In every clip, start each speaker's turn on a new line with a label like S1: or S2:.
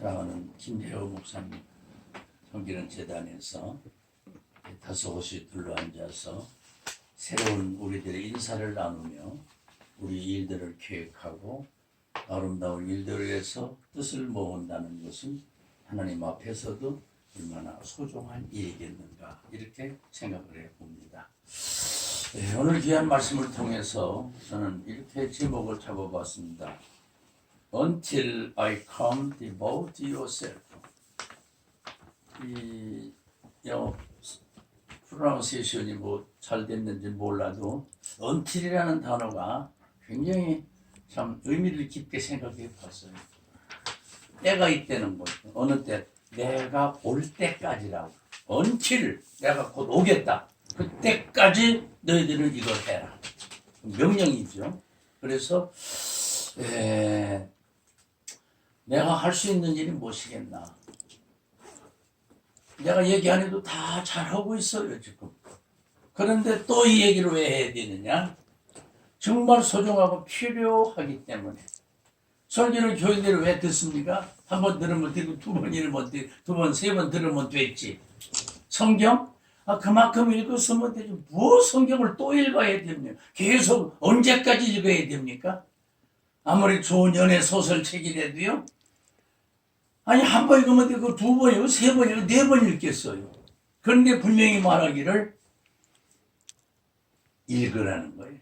S1: 사랑하는 김혜호 목사님 섬기는 재단에서 다섯이 둘러앉아서 새로운 우리들의 인사를 나누며 우리 일들을 계획하고 아름다운 일들을 위해서 뜻을 모은다는 것은 하나님 앞에서도 얼마나 소중한 일이겠는가 이렇게 생각을 해봅니다. 네, 오늘 귀한 말씀을 통해서 저는 이렇게 제목을 잡아봤습니다. Until I come, devote yourself. 이 영어 프로나운시에이션이 뭐 잘 됐는지 몰라도 until이라는 단어가 굉장히 참 의미를 깊게 생각해 봤어요. 때가 있다는 거죠. 어느 때 내가 올 때까지라고. until 내가 곧 오겠다. 그때까지 너희들은 이걸 해라. 명령이죠. 그래서 내가 할 수 있는 일이 무엇이겠나. 내가 얘기 안 해도 다 잘하고 있어요 지금. 그런데 또 이 얘기를 왜 해야 되느냐. 정말 소중하고 필요하기 때문에. 설교를 교인들이 왜 듣습니까? 한 번 들으면 되고 두 번 들으면 되고 두 번, 세 번 들으면 됐지. 성경? 그만큼 읽었으면 되지. 뭐 성경을 또 읽어야 됩니까? 계속 언제까지 읽어야 됩니까? 아무리 좋은 연애 소설책이라도요. 아니 한 번 읽으면 되고 두 번이고 세 번이고 네 번 읽겠어요. 그런데 분명히 말하기를 읽으라는 거예요.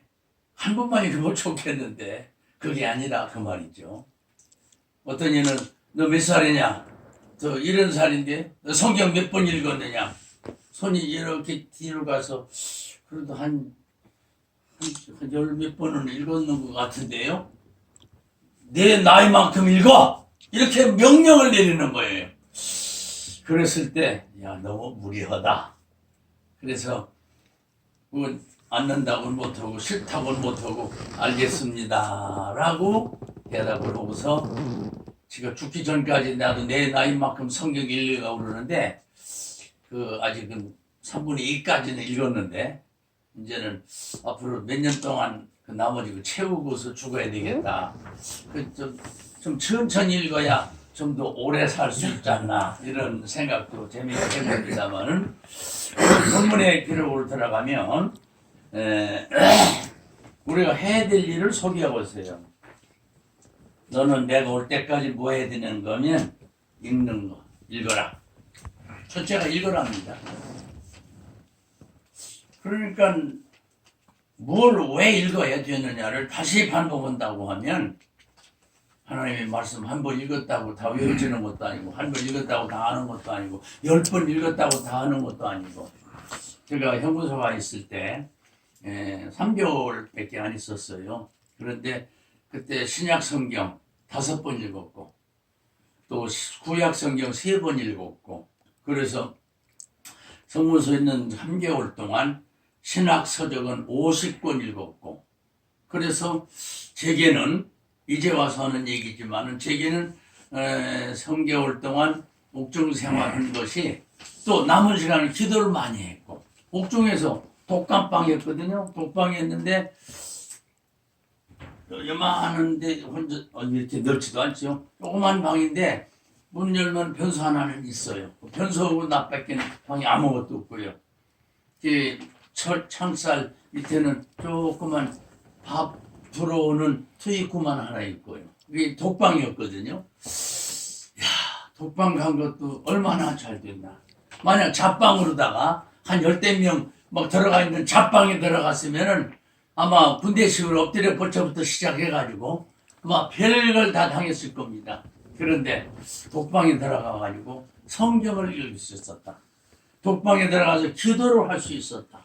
S1: 한 번만 읽으면 좋겠는데 그게 아니라 그 말이죠. 어떤 이는 너 몇 살이냐? 저 70살인데 너 성경 몇 번 읽었느냐? 손이 이렇게 뒤로 가서 그래도 한 열 몇 번은 읽었는 것 같은데요. 내 나이만큼 읽어! 이렇게 명령을 내리는 거예요. 그랬을 때 야 너무 무리하다. 그래서 앉는다고는 못하고 싫다고는 못하고 알겠습니다 라고 대답을 하고서 지금 죽기 전까지 나도 내 나이만큼 성경 읽으려고 그러는데 아직은 3분의 2까지는 읽었는데 이제는 앞으로 몇 년 동안 그 나머지 채우고서 죽어야 되겠다. 좀 천천히 읽어야 좀 더 오래 살 수 있지 않나 이런 생각도 재미있게 해봅니다만은 본문의 기록으로 들어가면 우리가 해야 될 일을 소개하고 있어요. 너는 내가 올 때까지 뭐 해야 되는 거면 읽는 거 읽어라. 첫째가 읽으랍니다. 그러니까 뭘 왜 읽어야 되느냐를 다시 반복한다고 하면 하나님의 말씀 한 번 읽었다고 다 외워지는 것도 아니고 한 번 읽었다고 다 아는 것도 아니고 10번 읽었다고 다 아는 것도 아니고 제가 형부소가 있을 때 3개월밖에 안 있었어요. 그런데 그때 신약 성경 5번 읽었고 또 구약 성경 3번 읽었고 그래서 성문소에 있는 3개월 동안 신학 서적은 50권 읽었고 그래서 제게는 이제 와서 하는 얘기지만 제게는 3개월 동안 옥중 생활한 것이 또 남은 시간을 기도를 많이 했고 옥중에서 독감방이었거든요. 독방이었는데 요만한데 혼자 이렇게 넓지도 않죠. 조그만 방인데 문 열면 변소 하나는 있어요. 변소하고 나밖에 방이 아무것도 없고요. 창살 밑에는 조그만 밥 들어오는 트이쿠만 하나 있고요. 그게 독방이었거든요. 야, 독방 간 것도 얼마나 잘 됐나. 만약 잡방으로다가 한 10명 막 들어가 있는 잡방에 들어갔으면은 아마 군대식으로 엎드려 벌써부터 시작해가지고 아마 별걸 다 당했을 겁니다. 그런데 독방에 들어가가지고 성경을 읽을 수 있었다. 독방에 들어가서 기도를 할 수 있었다.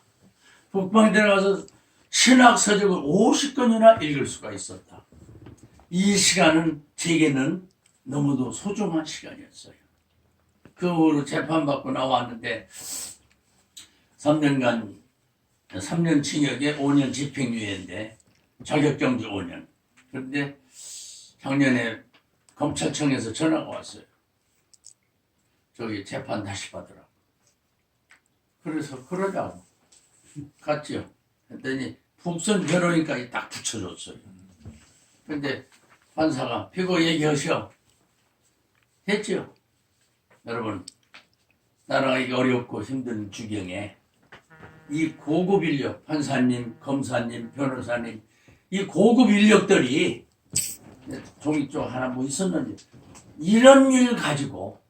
S1: 독방에 들어가서 신학 서적을 50권이나 읽을 수가 있었다. 이 시간은 제게는 너무도 소중한 시간이었어요. 그 후로 재판받고 나왔는데 3년 징역에 5년 집행유예인데 자격정지 5년. 그런데 작년에 검찰청에서 전화가 왔어요. 저기 재판 다시 받으라고. 그래서 그러자고 갔죠. 했더니 북선 변호인까지 딱 붙여줬어요. 근데 판사가 피고 얘기하셔. 했죠. 여러분, 나라가 이게 어렵고 힘든 주경에 이 고급 인력, 판사님, 검사님, 변호사님, 이 고급 인력들이 종이 쪽 하나 뭐 있었는지 이런 일을 가지고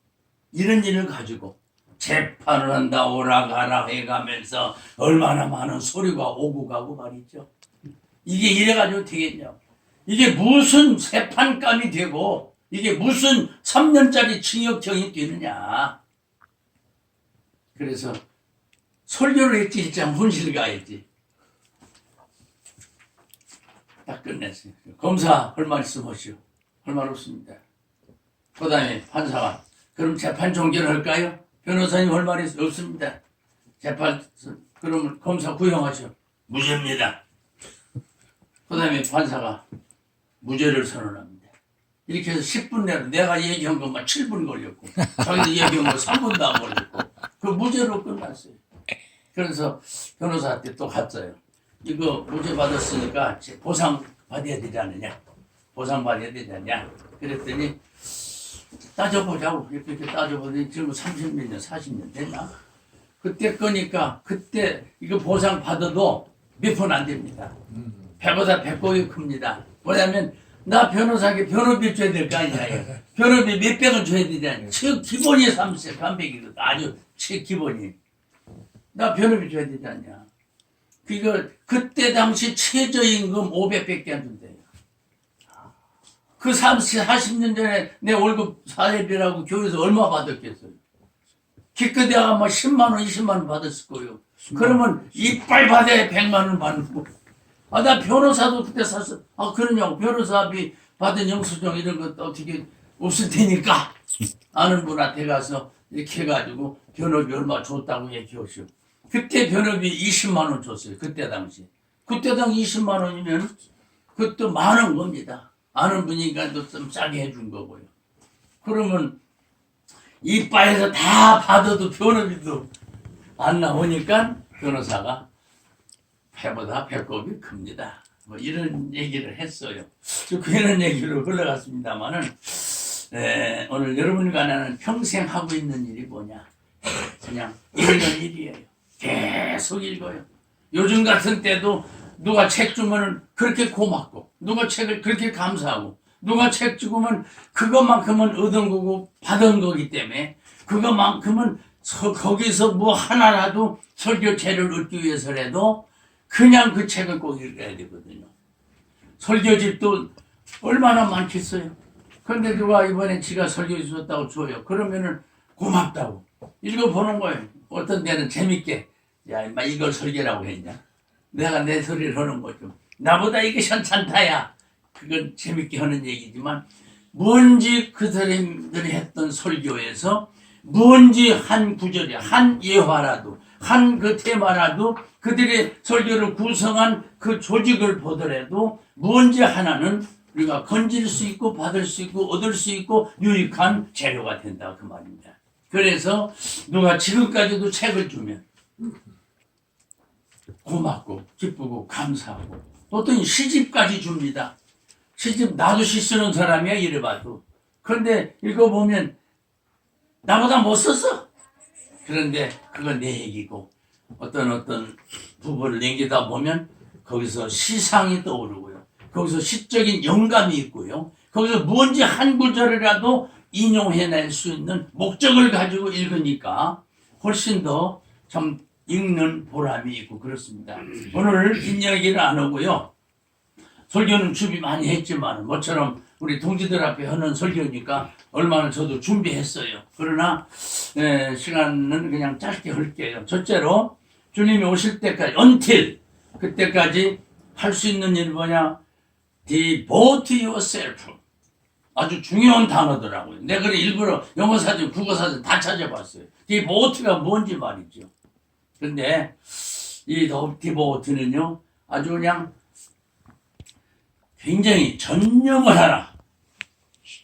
S1: 재판을 한다 오라가라 해가면서 얼마나 많은 소리가 오고 가고 말이죠. 이게 이래가지고 되겠냐. 이게 무슨 재판감이 되고 이게 무슨 3년짜리 징역형이 되느냐. 그래서 설교를 했지 일장 혼실 가야지. 딱 끝냈어요. 검사 할 말씀 하시오. 할 말 없습니다. 그 다음에 판사가 그럼 재판 종결을 할까요? 변호사님 할 말이 없습니다. 재판 그러면 검사 구형하시오. 무죄입니다. 그 다음에 판사가 무죄를 선언합니다. 이렇게 해서 10분 내로 내가 얘기한 것만 7분 걸렸고 자기도 얘기한 거 3분도 안 걸렸고 그 무죄로 끝났어요. 그래서 변호사한테 또 갔어요. 이거 무죄 받았으니까 보상 받아야 되지 않느냐? 보상 받아야 되지 않냐? 그랬더니 따져보자고 이렇게 따져보더니 지금 30몇 년, 40년 됐나? 그때 거니까 그때 이거 보상 받아도 몇 푼 안 됩니다. 배보다 배꼽이 큽니다. 뭐냐면 나 변호사에게 변호비 줘야 될 거 아니야. 변호비 몇백원 줘야 되지 않냐. 최기본이 30, 300이거든. 아주 최기본이. 나 변호비 줘야 되지 않냐. 그때 당시 최저임금 500밖에 안 준대요. 그 40년 전에 내 월급 사회비라고 교회에서 얼마 받았겠어요? 기껏해야 뭐 10만원, 20만원 받았을 거예요. 그러면 이빨 받아야 100만원 받는 거. 아, 나 변호사도 그때 샀어. 아, 그러냐고. 변호사비 받은 영수증 이런 것도 어떻게 없을 테니까. 아는 분한테 가서 이렇게 해가지고 변호비 얼마 줬다고 얘기하시오. 그때 변호비 20만원 줬어요. 그때 당시. 그때 당시 20만원이면 그것도 많은 겁니다. 아는 분이니까 또 좀 싸게 해준 거고요. 그러면 이빠에서 다 받아도 변호비도 안 나오니까 변호사가 배보다 배꼽이 큽니다. 뭐 이런 얘기를 했어요. 그런 얘기로 흘러갔습니다만은 오늘 여러분과 나는 평생 하고 있는 일이 뭐냐? 그냥 읽는 일이에요. 계속 읽어요. 요즘 같은 때도 누가 책 주면은 그렇게 고맙고, 누가 책을 그렇게 감사하고, 누가 책 주면 그것만큼은 얻은 거고 받은 거기 때문에 그것만큼은 거기서 뭐 하나라도 설교체를 얻기 위해서라도 그냥 그 책을 꼭 읽어야 되거든요. 설교집도 얼마나 많겠어요. 그런데 누가 이번에 지가 설교해 주셨다고 줘요. 그러면은 고맙다고 읽어보는 거예요. 어떤 데는 재밌게 야 임마 이걸 설교라고 했냐. 내가 내 소리를 하는 거죠. 나보다 이게 현찬타야. 그건 재밌게 하는 얘기지만 뭔지 그 사람들이 했던 설교에서 뭔지 한 구절이 한 예화라도 한 그 테마라도 그들의 설교를 구성한 그 조직을 보더라도 뭔지 하나는 우리가 건질 수 있고 받을 수 있고 얻을 수 있고 유익한 재료가 된다 그 말입니다. 그래서 누가 지금까지도 책을 주면 고맙고 기쁘고 감사하고 어떤 시집까지 줍니다. 시집 나도 시 쓰는 사람이야 이래봐도. 그런데 읽어보면 나보다 못 썼어. 그런데 그건 내 얘기고 어떤 부분을 남기다 보면 거기서 시상이 떠오르고요. 거기서 시적인 영감이 있고요. 거기서 뭔지 한 구절이라도 인용해낼 수 있는 목적을 가지고 읽으니까 훨씬 더 참 읽는 보람이 있고 그렇습니다. 오늘 긴 이야기는 안 하고요. 설교는 준비 많이 했지만 모처럼 우리 동지들 앞에 하는 설교니까 얼마나 저도 준비했어요. 그러나 시간은 그냥 짧게 할게요. 첫째로 주님이 오실 때까지 until 그때까지 할 수 있는 일이 뭐냐? Devote yourself. 아주 중요한 단어더라고요. 내가 그래 일부러 영어 사전, 국어 사전 다 찾아봤어요. Devote가 뭔지 말이죠. 근데 이 Devote는요 아주 그냥 굉장히 전념을 하라.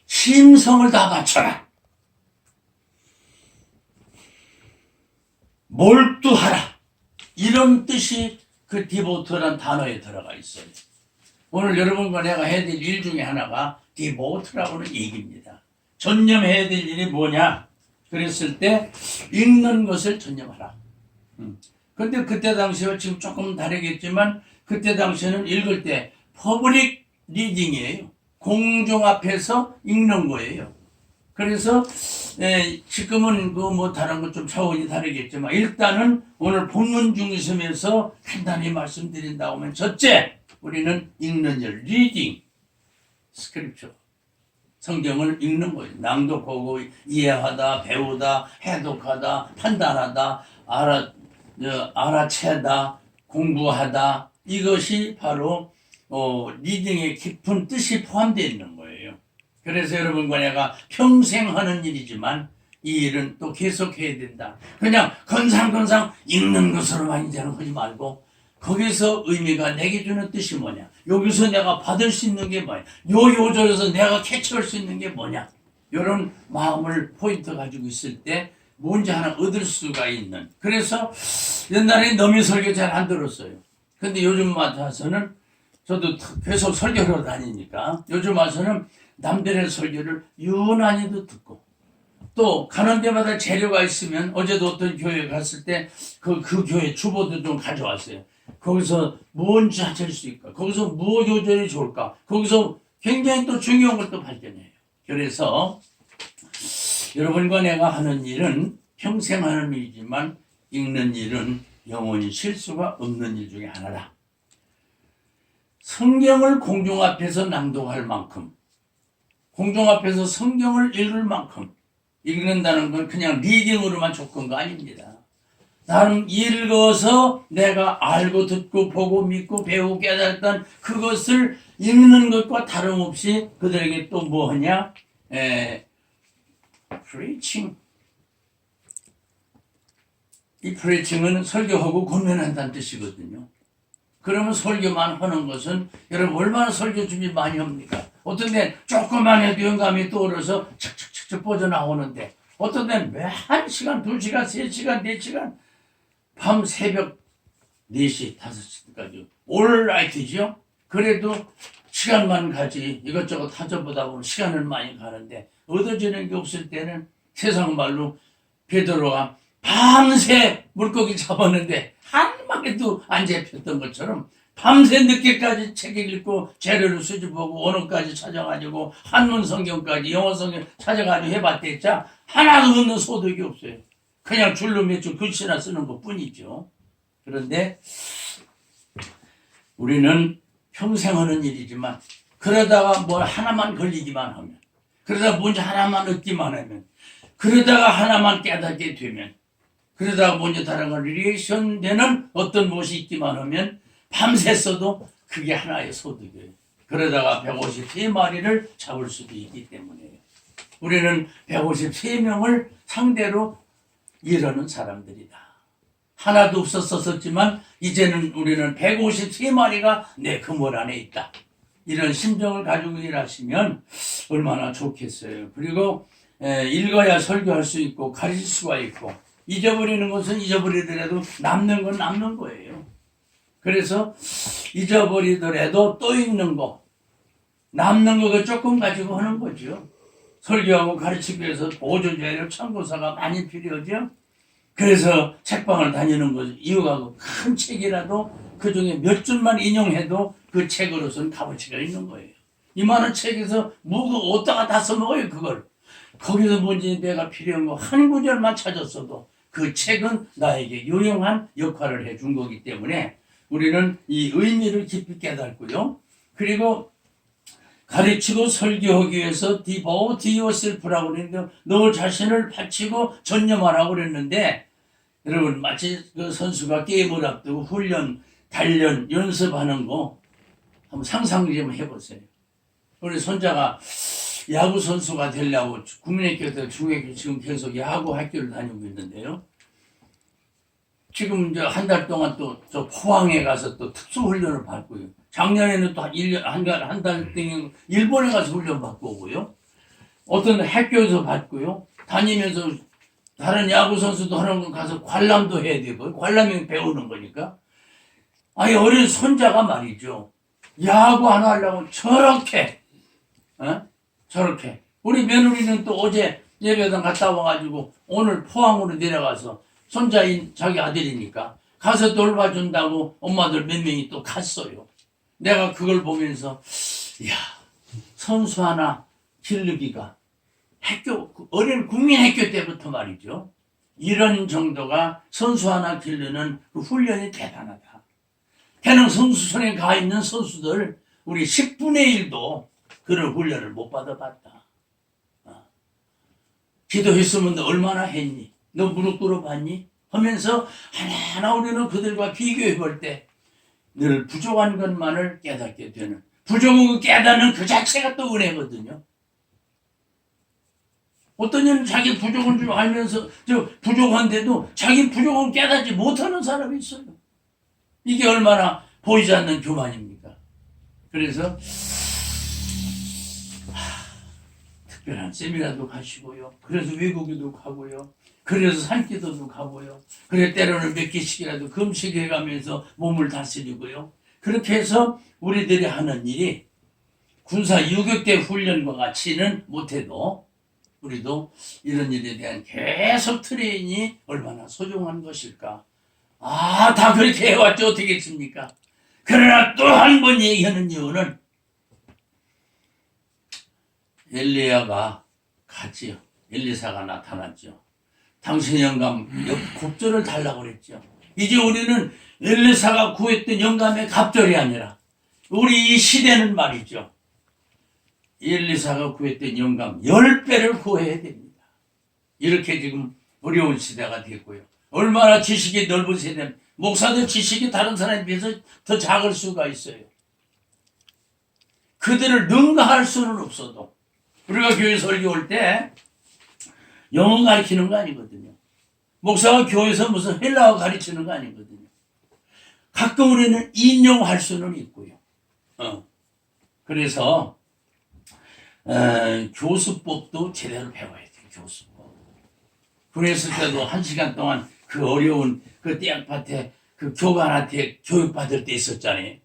S1: 심성을 다 바쳐라. 몰두하라. 이런 뜻이 그 디보트라는 단어에 들어가 있어요. 오늘 여러분과 내가 해야 될 일 중에 하나가 디보트라고는 얘기입니다. 전념해야 될 일이 뭐냐? 그랬을 때 읽는 것을 전념하라. 근데 그때 당시와 지금 조금 다르겠지만 그때 당시에는 읽을 때 퍼블릭 리딩이에요. 공众앞에서 읽는 거예요. 그래서 지금은 그 뭐 다른 것 좀 차원이 다르겠지만 일단은 오늘 본문 중심에서 간단히 말씀드린다고 하면 첫째, 우리는 읽는 일, 리딩, 스크립처. 성경을 읽는 거예요. 낭독하고 이해하다, 배우다, 해독하다, 판단하다, 알아채다, 공부하다. 이것이 바로 리딩의 깊은 뜻이 포함되어 있는 거예요. 그래서 여러분과 내가 평생 하는 일이지만 이 일은 또 계속해야 된다. 그냥 건상건상 읽는 것으로만 이제는 하지 말고 거기서 의미가 내게 주는 뜻이 뭐냐? 여기서 내가 받을 수 있는 게 뭐냐? 요 요절에서 내가 캐치할 수 있는 게 뭐냐? 이런 마음을 포인트 가지고 있을 때 뭔지 하나 얻을 수가 있는. 그래서 옛날에 너미 설교 잘 안 들었어요. 근데 요즘 와서는 저도 계속 설교로 다니니까 요즘 와서는 남들의 설교를 유난히도 듣고 또 가는 데마다 재료가 있으면 어제도 어떤 교회에 갔을 때 그 교회 주보도 좀 가져왔어요. 거기서 뭔지 찾을 수 있을까? 거기서 무엇 요절이 좋을까? 거기서 굉장히 또 중요한 걸 또 발견해요. 그래서 여러분과 내가 하는 일은 평생 하는 일이지만 읽는 일은 영원히 실수가 없는 일 중에 하나다. 성경을 공중 앞에서 낭독할 만큼, 공중 앞에서 성경을 읽을 만큼 읽는다는 건 그냥 리딩으로만 족한 거 아닙니다. 나는 읽어서 내가 알고 듣고 보고 믿고 배우고 깨달았던 그것을 읽는 것과 다름없이 그들에게 또 뭐하냐? preaching. 이 preaching은 설교하고 권면한다는 뜻이거든요. 그러면 설교만 하는 것은 여러분 얼마나 설교 준비 많이 합니까? 어떤 데는 조금만 해도 영감이 떠오르서 척척척척 뻗어나오는데 어떤 데는 왜 1시간, 2시간, 3시간, 4시간 밤 새벽 4시, 5시까지 올라이트죠. 그래도 시간만 가지 이것저것 타져보다 보면 시간을 많이 가는데 얻어지는 게 없을 때는 세상 말로 베드로가 밤새 물고기 잡았는데 한 마리도 안 잡혔던 것처럼 밤새 늦게까지 책을 읽고 재료를 수집하고 언어까지 찾아가지고 한문 성경까지 영어 성경 찾아가지고 해봤댔자 하나도 없는 소득이 없어요. 그냥 줄로 몇 줄 글씨나 쓰는 것 뿐이죠. 그런데 우리는 평생 하는 일이지만 그러다가 뭘 하나만 걸리기만 하면 그러다가 뭔지 하나만 얻기만 하면 그러다가 하나만 깨닫게 되면 그러다가 뭔지 다른 걸 리액션 되는 어떤 무엇이 있기만 하면 밤새서도 그게 하나의 소득이에요. 그러다가 153마리를 잡을 수도 있기 때문이에요. 우리는 153명을 상대로 일하는 사람들이다. 하나도 없었었지만 이제는 우리는 153마리가 내 그물 안에 있다. 이런 심정을 가지고 일하시면 얼마나 좋겠어요. 그리고 읽어야 설교할 수 있고 가르칠 수가 있고 잊어버리는 것은 잊어버리더라도 남는 건 남는 거예요. 그래서 잊어버리더라도 또 읽는 거 남는 거 조금 가지고 하는 거죠. 설교하고 가르치기 위해서 보조자료 참고서가 많이 필요하죠. 그래서 책방을 다니는 거죠. 이유가 큰 책이라도 그 중에 몇 줄만 인용해도 그 책으로서는 값어치가 있는 거예요. 이만한 책에서 뭐가 어디다가 다 써먹어요 그걸. 거기서 뭔지 내가 필요한 거 한 구절만 찾았어도 그 책은 나에게 유용한 역할을 해준 거기 때문에 우리는 이 의미를 깊이 깨닫고요. 그리고 가르치고 설교하기 위해서 devote yourself라고 그랬는데 너 자신을 바치고 전념하라고 그랬는데 여러분 마치 그 선수가 게임을 앞두고 훈련, 단련, 연습하는 거 한번 상상 좀 해보세요. 우리 손자가 야구 선수가 되려고 국민학교에서 중학교 지금 계속 야구 학교를 다니고 있는데요. 지금 이제 한 달 동안 또 저 포항에 가서 또 특수 훈련을 받고요. 작년에는 또 한 달 동안 일본에 가서 훈련 받고 오고요. 어떤 학교에서 받고요. 다니면서 다른 야구 선수도 하는 거 가서 관람도 해야 되고 관람이 배우는 거니까. 아니 어린 손자가 말이죠. 야구 하나 하려고 저렇게 우리 며느리는 또 어제 예배당 갔다 와가지고 오늘 포항으로 내려가서 손자인 자기 아들이니까 가서 돌봐준다고 엄마들 몇 명이 또 갔어요. 내가 그걸 보면서 이야, 선수 하나 기르기가 어린 국민학교 때부터 말이죠. 이런 정도가 선수 하나 기르는 그 훈련이 대단하다. 걔는 선수 손에 가 있는 선수들 우리 10분의 1도 그런 훈련을 못 받아봤다. 기도했으면 너 얼마나 했니? 너 무릎 꿇어봤니? 하면서 하나하나 우리는 그들과 비교해 볼 때 늘 부족한 것만을 깨닫게 되는, 부족한 거 깨닫는 그 자체가 또 은혜거든요. 어떤 이는 자기 부족한 줄 알면서 부족한데도 자기 부족한 깨닫지 못하는 사람이 있어요. 이게 얼마나 보이지 않는 교만입니까? 그래서 특별한 세미나도 가시고요. 그래서 외국에도 가고요. 그래서 산기도도 가고요. 그래 때로는 몇 개씩이라도 금식해가면서 몸을 다스리고요. 그렇게 해서 우리들이 하는 일이 군사 유격대 훈련과 같이는 못해도 우리도 이런 일에 대한 계속 트레이닝이 얼마나 소중한 것일까. 다 그렇게 해왔죠. 어떻겠습니까? 그러나 또 한 번 얘기하는 이유는 엘리야가 갔지요. 엘리사가 나타났죠. 당신 영감 곱절을 달라고 그랬죠. 이제 우리는 엘리사가 구했던 영감의 갑절이 아니라 우리 이 시대는 말이죠. 엘리사가 구했던 영감 10배를 구해야 됩니다. 이렇게 지금 어려운 시대가 됐고요. 얼마나 지식이 넓은 세대는 목사들 지식이 다른 사람에 비해서 더 작을 수가 있어요. 그들을 능가할 수는 없어도 우리가 교회 설교 올 때 영어 가르치는 거 아니거든요. 목사가 교회에서 무슨 헬라어 가르치는 거 아니거든요. 가끔 우리는 인용할 수는 있고요. 그래서 교수법도 제대로 배워야 돼요. 교수법. 그랬을 때도 1시간 동안 그 어려운 그 떼약밭에 그 교관한테 교육받을 때 있었잖아요.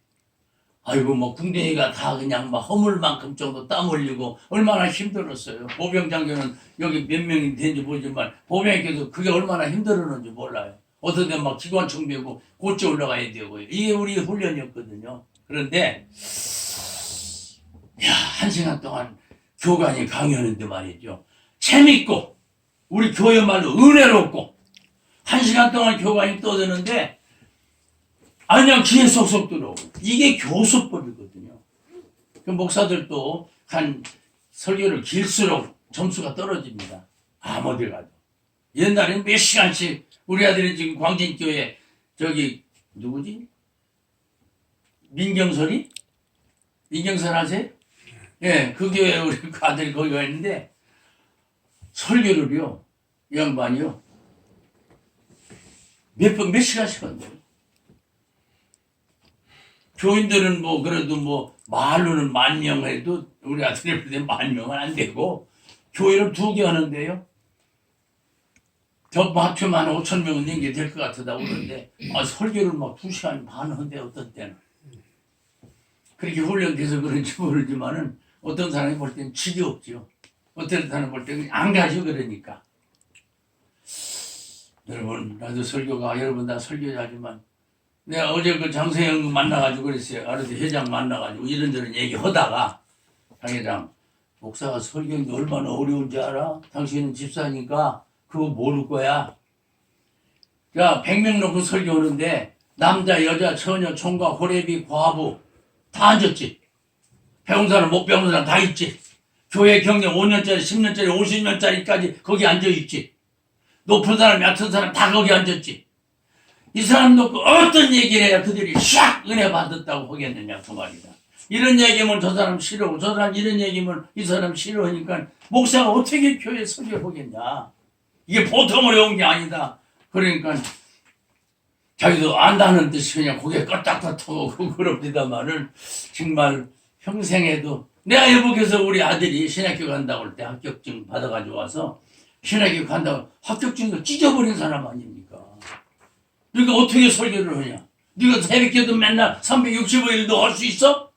S1: 아이고 뭐 궁뎅이가 다 그냥 막 허물 만큼 정도 땀 흘리고 얼마나 힘들었어요. 보병장교는 여기 몇 명이 되는지 모르지만 보병에게도 그게 얼마나 힘들었는지 몰라요. 어떤 데는 막 기관총 메고 고쳐 올라가야 되고요. 이게 우리 훈련이었거든요. 그런데 1시간 동안 교관이 강의하는데 말이죠. 재밌고 우리 교회 말로 은혜롭고 1시간 동안 교관이 떠드는데 그냥 귀에 쏙쏙 들어오고 이게 교수법이거든요. 그 목사들도 한 설교를 길수록 점수가 떨어집니다. 어딜 가도. 옛날에는 몇 시간씩 우리 아들이 지금 광진교회 저기 누구지? 민경설이? 민경설 아세요? 예, 그 교회 우리 그 아들이 거기가 있는데 설교를요, 이 양반이요, 몇 시간씩 한대요. 교인들은 뭐 그래도 뭐 말로는 10,000명 해도 우리 아들이 볼 때 10,000명은 안 되고 교회를 2개 하는데요. 저 합치면 한 5,000명은 낸 게 될 것 같다고 그러는데 설교를 막 2시간 반 한대 어떤 때는. 그렇게 훈련돼서 그런지 모르지만은 어떤 사람이 볼 때는 지겹죠. 어떤 사람이 볼 때는 안 가죠. 그러니까. 여러분, 나도 설교가 여러분 다 설교자지만 내가 어제 그 장세영 만나가지고 그랬어요. 아르디 회장 만나가지고 이런저런 얘기하다가 장 회장, 목사가 설교하는 게 얼마나 어려운지 알아? 당신은 집사니까 그거 모를 거야. 야, 100명 놓고 설교하는데 남자, 여자, 처녀, 총각, 호래비, 과부 다 앉았지. 배운 사람, 못 배운 사람 다 있지. 교회 경력 5년짜리, 10년짜리, 50년짜리까지 거기 앉아있지. 높은 사람, 얕은 사람 다 거기 앉았지. 이 사람 놓고 어떤 얘기를 해야 그들이 샥 은혜 받았다고 하겠느냐 그 말이다. 이런 얘기면 저 사람 싫어하고 저 사람 이런 얘기면 이 사람 싫어하니까 목사가 어떻게 교회 설교하겠냐. 이게 보통 어려운 게 아니다. 그러니까 자기도 안다는 듯이 그냥 고개 껐닥껐닥하고 그럽니다마는 정말 평생에도 내가 여복해서 우리 아들이 신학교 간다고 할 때 합격증 받아가지고 와서 신학교 간다고 합격증도 찢어버린 사람 아닙니까? 그러니까 어떻게 설교를 하냐? 네가 새벽기도 맨날 365일도 할 수 있어?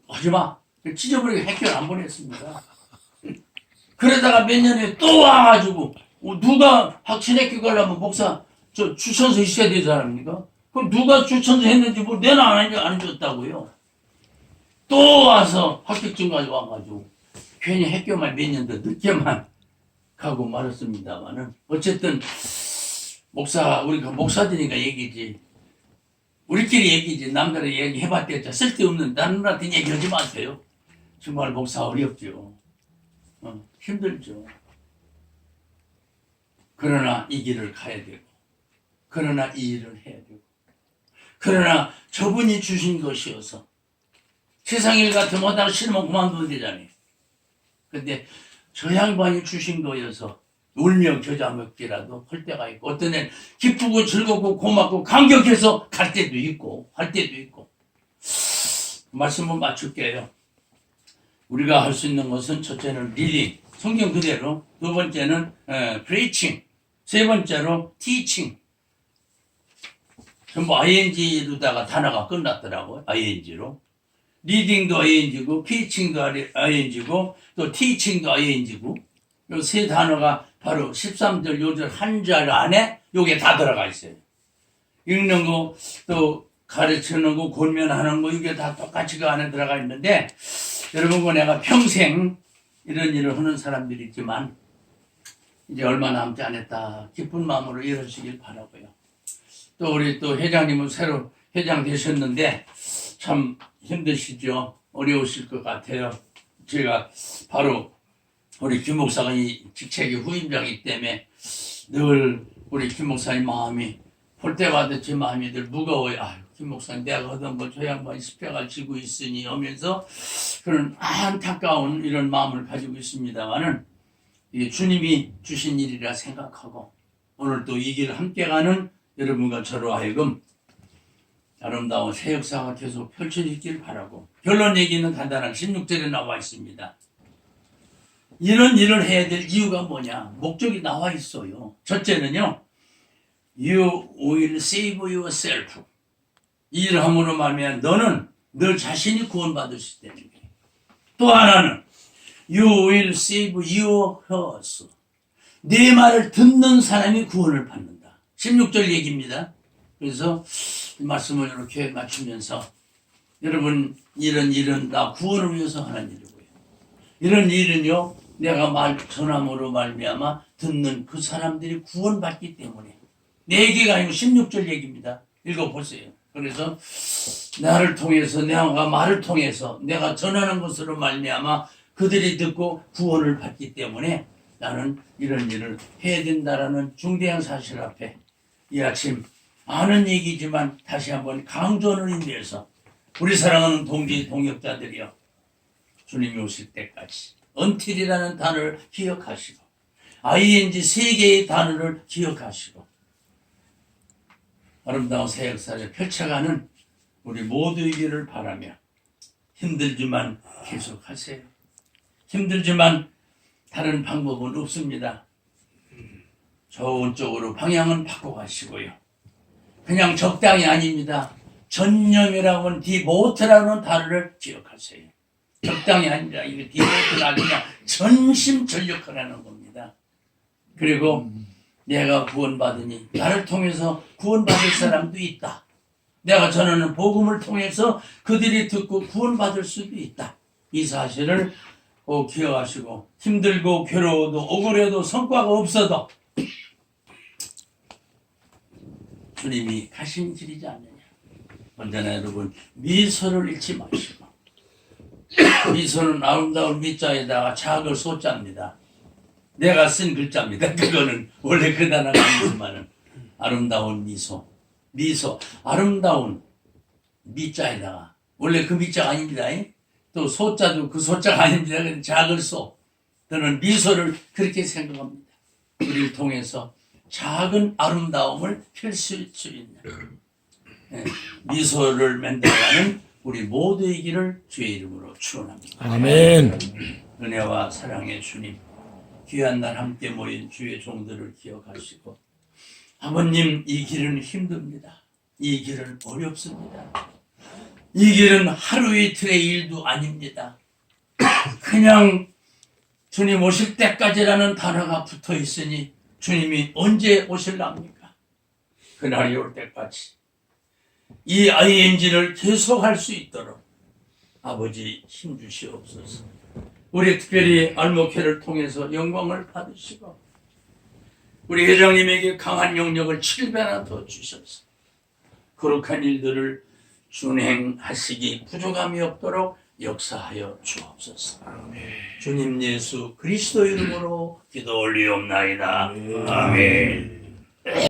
S1: 하지마. 찢어버리고 학교를 안 보냈습니다. 그러다가 몇 년에 또 와가지고 누가 확신했기 가려면 목사 저 추천서 있어야 되지 않습니까? 그럼 누가 추천서 했는지 뭐 내는 안 해줬다고요. 또 와서 합격증까지 와가지고 괜히 학교만 몇 년 더 늦게만 가고 말았습니다만은 어쨌든 목사 우리가 목사들이니까 얘기지 우리끼리 얘기지 남들이 얘기해봤대자 쓸데없는 남들한테 얘기하지 마세요. 정말 목사 어렵죠. 힘들죠. 그러나 이 길을 가야 되고 그러나 이 일을 해야 되고 그러나 저분이 주신 것이어서 세상 일 같으면 하다가 싫으면 그만두면 되잖아요. 근데 저 양반이 주신 거여서 울며 겨자 먹기라도 할 때가 있고 어떤 애는 기쁘고 즐겁고 고맙고 감격해서 갈 때도 있고 할 때도 있고 말씀을 맞출게요. 우리가 할 수 있는 것은 첫째는 리딩 성경 그대로 두 번째는 preaching 세 번째로 teaching 전부 ing로다가 단어가 끝났더라고요. ing로 리딩도 ing고 preaching도 ing고 또 teaching도 ing고 이 세 단어가 바로 13절 요절 한 절 안에 요게 다 들어가 있어요. 읽는 거 또 가르치는 거 권면하는 거 이게 다 똑같이 그 안에 들어가 있는데 여러분과 내가 평생 이런 일을 하는 사람들이 있지만 이제 얼마 남지 않았다 기쁜 마음으로 이러시길 바라고요. 또 우리 또 회장님은 새로 회장 되셨는데 참 힘드시죠. 어려우실 것 같아요. 제가 바로 우리 김 목사가 이 직책이 후임자이기 때문에 늘 우리 김 목사의 마음이 볼 때마다 제 마음이 늘 무거워요. 아유, 김 목사님 내가 하던 거 저 양반이 스펙을 지고 있으니 하면서 그런 안타까운 이런 마음을 가지고 있습니다만은 주님이 주신 일이라 생각하고 오늘 또 이 길 함께 가는 여러분과 저로 하여금 아름다운 새 역사가 계속 펼쳐지길 바라고 결론 얘기는 간단한 16절에 나와 있습니다. 이런 일을 해야 될 이유가 뭐냐? 목적이 나와 있어요. 첫째는요. You will save yourself. 이 일을 함으로 말미암아 너는 너 자신이 구원받을 수 있다는 거예요. 또 하나는 You will save your house. 내 말을 듣는 사람이 구원을 받는다. 16절 얘기입니다. 그래서 이 말씀을 이렇게 맞추면서 여러분 이런 일은 나 구원을 위해서 하는 일이고요. 이런 일은요. 내가 전함으로 말미암아 듣는 그 사람들이 구원받기 때문에 내 얘기가 아니고 16절 얘기입니다. 읽어보세요. 그래서 나를 통해서 내가 말을 통해서 내가 전하는 것으로 말미암아 그들이 듣고 구원을 받기 때문에 나는 이런 일을 해야 된다라는 중대한 사실 앞에 이 아침 아는 얘기지만 다시 한번 강조를 인도해서 우리 사랑하는 동지 동역자들이여 주님이 오실 때까지 until이라는 단어를 기억하시고 ing 세 개의 단어를 기억하시고 아름다운 새 역사를 펼쳐가는 우리 모두이기를 바라며 힘들지만 계속하세요. 힘들지만 다른 방법은 없습니다. 좋은 쪽으로 방향은 바꿔가시고요. 그냥 적당히 아닙니다. 전념이라고 하는 디보트라는 단어를 기억하세요. 적당히 아니라 이게 디보트가 아니라 전심전력하라는 겁니다. 그리고 내가 구원받으니 나를 통해서 구원받을 사람도 있다. 내가 전하는 복음을 통해서 그들이 듣고 구원받을 수도 있다. 이 사실을 꼭 기억하시고 힘들고 괴로워도 억울해도 성과가 없어도 주님이 가신 길이지 않느냐. 언제나 여러분 미소를 잃지 마시고 미소는 아름다운 미자에다가 작을 소자입니다. 내가 쓴 글자입니다. 그거는 원래 그 단어가 아니지만은 아름다운 미소 아름다운 미자에다가 원래 그 미자가 아닙니다. 또 소자도 그 소자가 아닙니다. 작을 소 저는 미소를 그렇게 생각합니다. 우리를 통해서 작은 아름다움을 펼칠 수 있는 미소를 만들어가는 우리 모두이기를 주의 이름으로 축원합니다.
S2: 아멘.
S1: 은혜와 사랑의 주님, 귀한 날 함께 모인 주의 종들을 기억하시고 아버님 이 길은 힘듭니다. 이 길은 어렵습니다. 이 길은 하루 이틀의 일도 아닙니다. 그냥 주님 오실 때까지라는 단어가 붙어 있으니 주님이 언제 오실랍니까? 그날이 올 때까지 이 ING를 계속할 수 있도록 아버지 힘주시옵소서. 우리 특별히 알목회를 통해서 영광을 받으시고 우리 회장님에게 강한 영역을 7배나 더 주셔서 거룩한 일들을 준행하시기 부족함이 없도록 역사하여 주옵소서. 주님 예수 그리스도 이름으로 기도 올리옵나이다. 아멘.